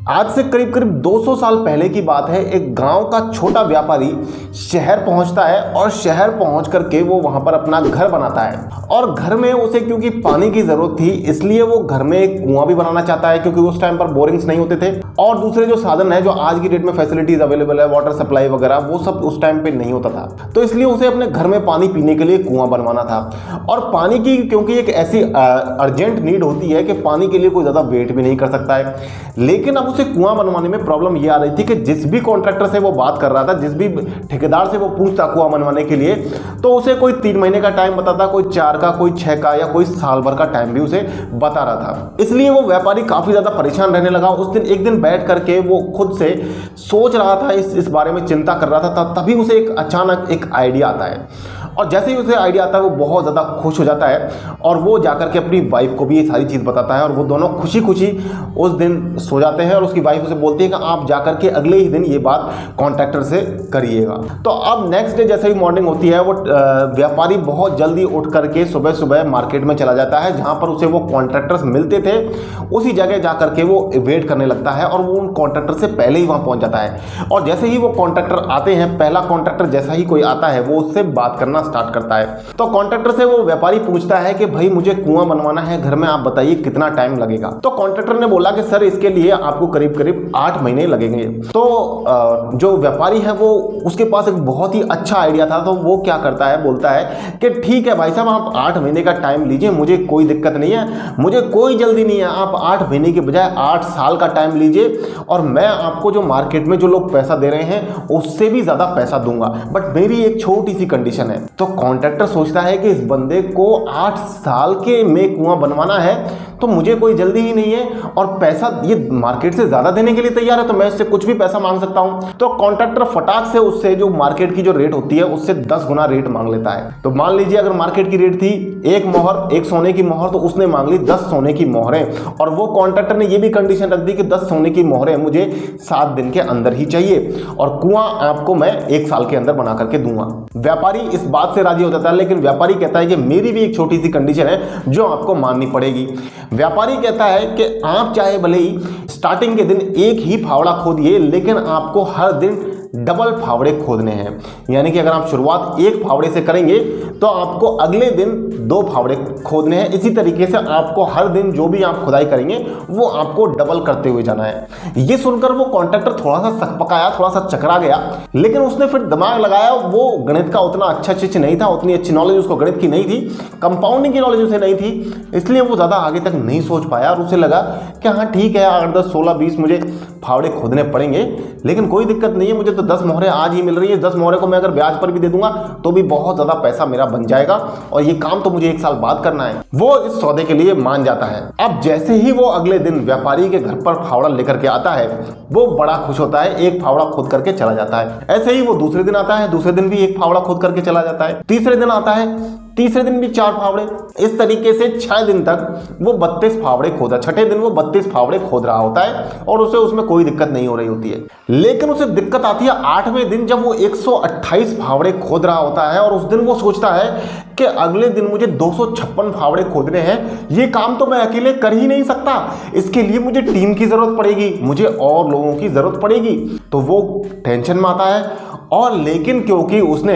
आज से करीब करीब 200 साल पहले की बात है। एक गांव का छोटा व्यापारी शहर पहुंचता है और शहर पहुंच करके वो वहां पर अपना घर बनाता है और घर में उसे क्योंकि पानी की जरूरत थी इसलिए वो घर में एक कुआं भी बनाना चाहता है, क्योंकि उस टाइम पर बोरिंग्स नहीं होते थे और दूसरे जो साधन है जो आज की डेट में फैसिलिटीज अवेलेबल है, वाटर सप्लाई वगैरह, वो सब उस टाइम पे नहीं होता था। तो इसलिए उसे अपने घर में पानी पीने के लिए कुआं बनवाना था और पानी की क्योंकि एक ऐसी अर्जेंट नीड होती है कि पानी के लिए कोई ज्यादा वेट भी नहीं कर सकता है। लेकिन अब उसे कुआं बनवाने में प्रॉब्लम ये आ रही थी कि जिस भी कॉन्ट्रैक्टर से वो बात कर रहा था, जिस भी ठेकेदार से वो पूछता कुआं बनवाने के लिए, तो उसे कोई 3 महीने का टाइम बताता, कोई 4 का, कोई 6 का या कोई साल भर का टाइम भी उसे बता रहा था। इसलिए वो व्यापारी काफी ज्यादा परेशान रहने लगा। उस दिन एक दिन बैठ करके वो खुद से सोच रहा था, इस बारे में चिंता कर रहा था, तभी उसे एक अचानक एक आइडिया आता है और जैसे ही उसे आइडिया आता है वो बहुत ज़्यादा खुश हो जाता है और वो जाकर के अपनी वाइफ को भी ये सारी चीज़ बताता है और वो दोनों खुशी खुशी उस दिन सो जाते हैं और उसकी वाइफ उसे बोलती है कि आप जाकर के अगले ही दिन ये बात कॉन्ट्रैक्टर से करिएगा। तो अब नेक्स्ट डे जैसे ही मॉर्निंग होती है वो व्यापारी बहुत जल्दी उठ करके सुबह सुबह मार्केट में चला जाता है, जहाँ पर उसे वो कॉन्ट्रैक्टर्स मिलते थे उसी जगह जा करके वो वेट करने लगता है और वो उन कॉन्ट्रैक्टर से पहले ही वहाँ पहुँच जाता है। और जैसे ही वो कॉन्ट्रैक्टर आते हैं, पहला कॉन्ट्रैक्टर जैसा ही कोई आता है वो उससे बात करना स्टार्ट करता है। तो कॉन्ट्रैक्टर से वो व्यापारी पूछता है कि भाई मुझे कुआं बनवाना है घर में, आप बताइए कितना टाइम लगेगा। तो कॉन्ट्रैक्टर ने बोला कि सर इसके लिए आपको करीब करीब 8 महीने लगेंगे। तो जो व्यापारी है वो उसके पास एक बहुत ही अच्छा आइडिया था, तो वो क्या करता है, बोलता है कि ठीक है भाई साहब आप 8 महीने का टाइम लीजिए, मुझे कोई दिक्कत नहीं है, मुझे कोई जल्दी नहीं है, आप 8 महीने के बजाय 8 साल का टाइम लीजिए और मैं आपको जो मार्केट में जो लोग पैसा दे रहे हैं उससे भी ज्यादा पैसा दूंगा, बट मेरी एक छोटी सी कंडीशन है। तो कॉन्ट्रैक्टर सोचता है कि इस बंदे को 8 साल के में कुआं बनवाना है तो मुझे कोई जल्दी ही नहीं है और पैसा ये मार्केट से ज्यादा देने के लिए तैयार है, तो मैं इससे कुछ भी पैसा मांग सकता हूं। तो कॉन्ट्रैक्टर फटाक से उससे जो मार्केट की जो रेट होती है उससे 10 गुना रेट मांग लेता है। तो मान लीजिए अगर मार्केट की रेट थी 1 मोहर, 1 सोने की मोहर, तो उसने मांग ली 10 सोने की मोहरें और वो कॉन्ट्रैक्टर ने ये भी कंडीशन रख दी कि 10 सोने की मोहरें मुझे 7 दिन के अंदर ही चाहिए और कुआं आपको मैं 1 साल के अंदर बना करके दूंगा। व्यापारी इस बात से राजी हो जाता है, लेकिन व्यापारी कहता है कि मेरी भी एक छोटी सी कंडीशन है जो आपको माननी पड़ेगी। व्यापारी कहता है कि आप चाहे भले ही स्टार्टिंग के दिन एक ही फावड़ा खोदिए, लेकिन आपको हर दिन डबल फावड़े खोदने हैं। यानी कि अगर आप शुरुआत 1 फावड़े से करेंगे तो आपको अगले दिन 2 फावड़े खोदने हैं। इसी तरीके से आपको हर दिन जो भी आप खुदाई करेंगे वो आपको डबल करते हुए जाना है। ये सुनकर वो कॉन्ट्रैक्टर थोड़ा सा सकपकाया, थोड़ा सा चकरा गया, लेकिन उसने फिर दिमाग लगाया। वो गणित का उतना अच्छा शिष्य नहीं था, उतनी अच्छी नॉलेज उसको गणित की नहीं थी, कंपाउंडिंग की नॉलेज उसे नहीं थी, इसलिए वो ज़्यादा आगे तक नहीं सोच पाया और उसे लगा कि हाँ ठीक है 8, 10, 16, 20 मुझे फावड़े खोदने पड़ेंगे, लेकिन कोई दिक्कत नहीं है, मुझे तो 10 मोहरें आज ही मिल रही है, 10 मोहरें को मैं अगर ब्याज पर भी दे दूंगा तो भी बहुत ज़्यादा पैसा मेरा बन जाएगा और ये काम तो मुझे 1 साल बाद करना है। वो इस सौदे के लिए मान जाता है। अब जैसे ही वो अगले दिन व्यापारी के घर पर फावड़ा लेकर के आता है वो बड़ा खुश होता है, 1 फावड़ा खोद करके चला जाता है। ऐसे ही वो दूसरे दिन आता है, दूसरे दिन भी 1 फावड़ा खोद करके चला जाता है, तीसरे दिन आता है, तीसरे दिन भी 4 फावड़े। इस तरीके से 6 दिन तक वो 32 फावड़े खोदा। छठे दिन वो 32 फावड़े खोद रहा होता है और उसे उसमें कोई दिक्कत नहीं हो रही होती है। लेकिन उसे दिक्कत आती है 8वें दिन जब वो 128 फावड़े खोद रहा होता है और उस दिन वो सोचता है कि अगले दिन मुझे 256 फावड़े खोदने हैं। ये काम तो मैं अकेले कर ही नहीं सकता, इसके लिए मुझे टीम की जरूरत पड़ेगी, मुझे और लोगों की जरूरत पड़ेगी। तो वो टेंशन में आता है और लेकिन क्योंकि उसने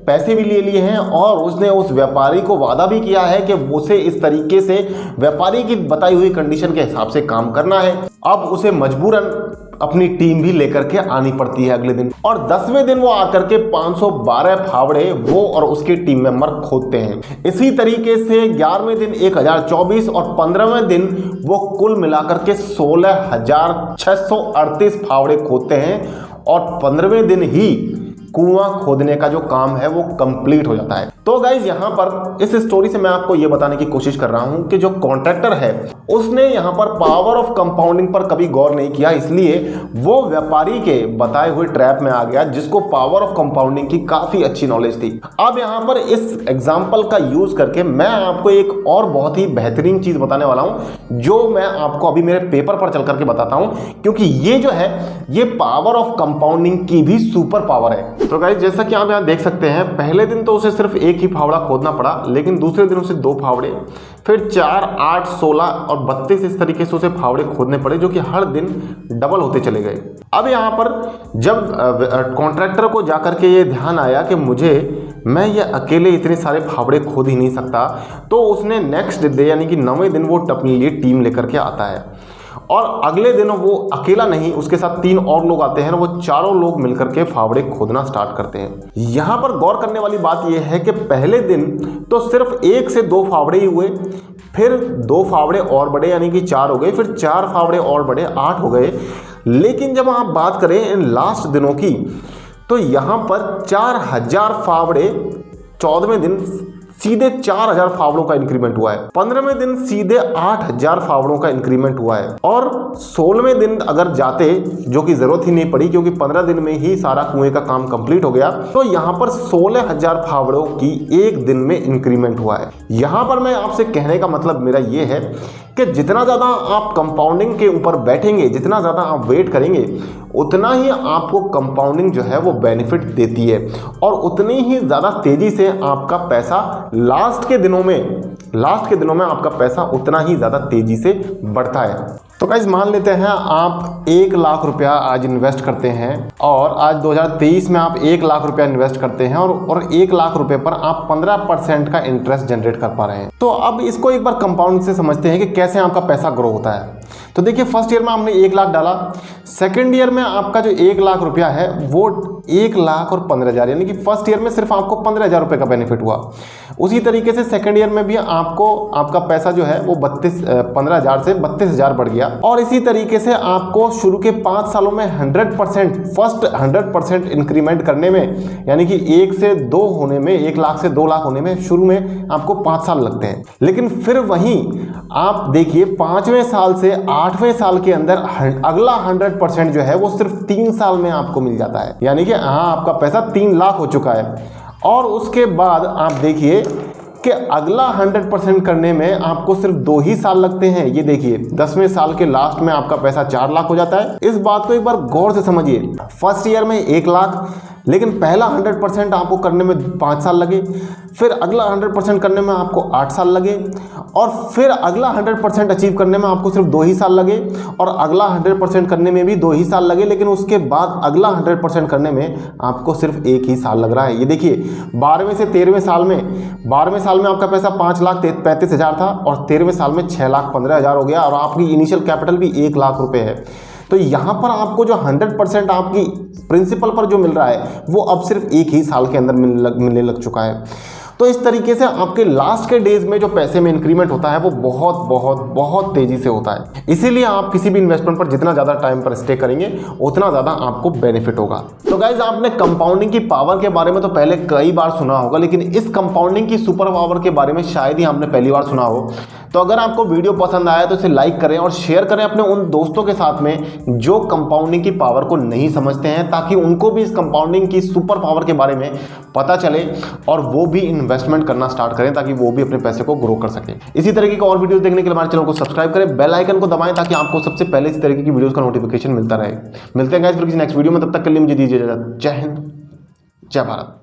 पैसे भी ले लिए हैं और उसने उस व्यापारी को वादा भी किया है कि उसे इस तरीके से व्यापारी की बताई हुई कंडीशन के हिसाब से काम करना है, अब उसे मजबूरन अपनी टीम भी लेकर के आनी पड़ती है अगले दिन। और 10वें दिन वो आकर के 512 फावड़े वो और उसके टीम मेंबर खोदते हैं। इसी तरीके से 11वें दिन 1024 और 15वें दिन वो कुल मिलाकर के 16,638 फावड़े खोदते हैं और 15वें दिन ही कुआं खोदने का जो काम है वो कंप्लीट हो जाता है। तो गाइज यहाँ पर इस स्टोरी से मैं आपको ये बताने की कोशिश कर रहा हूँ कि जो कॉन्ट्रैक्टर है उसने यहाँ पर पावर ऑफ कंपाउंडिंग पर कभी गौर नहीं किया, इसलिए वो व्यापारी के बताए हुए ट्रैप में आ गया जिसको पावर ऑफ कंपाउंडिंग की काफी अच्छी नॉलेज थी। अब यहाँ पर इस एग्जाम्पल का यूज करके मैं आपको एक और बहुत ही बेहतरीन चीज बताने वाला हूँ जो मैं आपको अभी मेरे पेपर पर चल करके बताता हूँ, क्योंकि ये जो है ये पावर ऑफ कंपाउंडिंग की भी सुपर पावर है। तो गाइस जैसा कि आप यहाँ देख सकते हैं, पहले दिन तो उसे सिर्फ एक ही फावड़ा खोदना पड़ा, लेकिन दूसरे दिन उसे 2 फावड़े, फिर 4, 8, 16 और 32 इस तरीके से उसे फावड़े खोदने पड़े, जो कि हर दिन डबल होते चले गए। अब यहाँ पर जब कॉन्ट्रैक्टर को जाकर के ये ध्यान आया कि मैं ये अकेले इतने सारे फावड़े खोद ही नहीं सकता, तो उसने नेक्स्ट डे यानी कि 9वें दिन वो अपने लिए टीम लेकर के आता है और अगले दिन वो अकेला नहीं, उसके साथ 3 और लोग आते हैं, वो चारों लोग मिलकर के फावड़े खोदना स्टार्ट करते हैं। यहाँ पर गौर करने वाली बात यह है कि पहले दिन तो सिर्फ 1 से 2 फावड़े ही हुए, फिर 2 फावड़े और बढ़े यानी कि 4 हो गए, फिर 4 फावड़े और बढ़े 8 हो गए। लेकिन जब आप बात करें इन लास्ट दिनों की, तो यहाँ पर 4000 फावड़े 14वें दिन सीधे 4000 फावड़ों का इंक्रीमेंट हुआ है, 15वें दिन सीधे 8000 फावड़ों का इंक्रीमेंट हुआ है और 16वें दिन अगर जाते, जो कि जरूरत ही नहीं पड़ी क्योंकि 15 दिन में ही सारा कुएं का काम कंप्लीट हो गया, तो यहाँ पर 16000 फावड़ों की एक दिन में इंक्रीमेंट हुआ है। यहाँ पर मैं आपसे कहने का मतलब मेरा ये है कि जितना ज़्यादा आप कंपाउंडिंग के ऊपर बैठेंगे, जितना ज़्यादा आप वेट करेंगे, उतना ही आपको कंपाउंडिंग जो है वो बेनिफिट देती है और उतनी ही ज़्यादा तेज़ी से आपका पैसा लास्ट के दिनों में आपका पैसा उतना ही ज़्यादा तेज़ी से बढ़ता है। तो गाइस मान लेते हैं आप 1 लाख रुपया आज इन्वेस्ट करते हैं और आज 2023 में आप 1 लाख रुपया इन्वेस्ट करते हैं और 1 लाख रुपए पर आप 15% का इंटरेस्ट जनरेट कर पा रहे हैं। तो अब इसको एक बार कंपाउंड से समझते हैं कि कैसे आपका पैसा ग्रो होता है। तो देखिए, फर्स्ट ईयर में आपने 1 लाख डाला, सेकेंड ईयर में आपका जो 1 लाख रुपया है वो 1 लाख और 15,000, यानी कि फर्स्ट ईयर में सिर्फ आपको 15,000 रुपये का बेनिफिट हुआ। उसी तरीके से सेकेंड ईयर में भी आपका पैसा जो है वो 15,000 से 32,000 बढ़ गया और इसी तरीके से आपको शुरू के 5 सालों में 100% इंक्रीमेंट करने में, यानी कि 1 से 2 होने में, 1 लाख से 2 लाख होने में शुरू में आपको 5 साल लगते हैं। लेकिन फिर वहीं आप देखिए 5वें साल से 8वें साल के अंदर अगला 100% जो है वो सिर्फ 3 साल में आपको मिल जाता है, यानी कि आपका पैसा 3 लाख हो चुका है। और उसके बाद आप देखिए कि अगला 100% करने में आपको सिर्फ 2 ही साल लगते हैं। ये देखिए 10वें साल के लास्ट में आपका पैसा 4 लाख हो जाता है। इस बात को एक बार गौर से समझिए, फर्स्ट ईयर में 1 लाख, लेकिन पहला 100% आपको करने में 5 साल लगे, फिर अगला 100% करने में आपको 8 साल लगे और फिर अगला 100% अचीव करने में आपको सिर्फ 2 ही साल लगे और अगला 100% करने में भी 2 ही साल लगे, लेकिन उसके बाद अगला 100% करने में आपको सिर्फ 1 ही साल लग रहा है। ये देखिए 12वें से 13वें साल में, 12वें साल में आपका पैसा 5,35,000 था और 13वें साल में 6,15,000 हो गया और आपकी इनिशियल कैपिटल भी 1 लाख रुपए है। तो यहाँ पर आपको जो 100% आपकी प्रिंसिपल पर जो मिल रहा है वो अब सिर्फ 1 ही साल के अंदर मिलने लग चुका है। तो इस तरीके से आपके लास्ट के डेज में जो पैसे में इंक्रीमेंट होता है वो बहुत बहुत बहुत तेजी से होता है। इसीलिए आप किसी भी इन्वेस्टमेंट पर जितना ज़्यादा टाइम पर स्टे करेंगे उतना ज़्यादा आपको बेनिफिट होगा। तो गाइज आपने कंपाउंडिंग की पावर के बारे में तो पहले कई बार सुना होगा, लेकिन इस कंपाउंडिंग की सुपर पावर के बारे में शायद ही आपने पहली बार सुना हो। तो अगर आपको वीडियो पसंद आया तो इसे लाइक करें और शेयर करें अपने उन दोस्तों के साथ में जो कंपाउंडिंग की पावर को नहीं समझते हैं, ताकि उनको भी इस कंपाउंडिंग की सुपर पावर के बारे में पता चले और वो भी इन्वेस्टमेंट करना स्टार्ट करें, ताकि वो भी अपने पैसे को ग्रो कर सकें। इसी तरीके के और वीडियोस देखने के लिए हमारे चैनल को सब्सक्राइब करें, बेल आइकन को दबाएं ताकि आपको सबसे पहले इस तरीके की वीडियोस का नोटिफिकेशन मिलता रहे। मिलते हैं गाइस फिर किसी नेक्स्ट वीडियो में, तब तक के लिए मुझे दीजिए इजाजत। जय हिंद, जय भारत।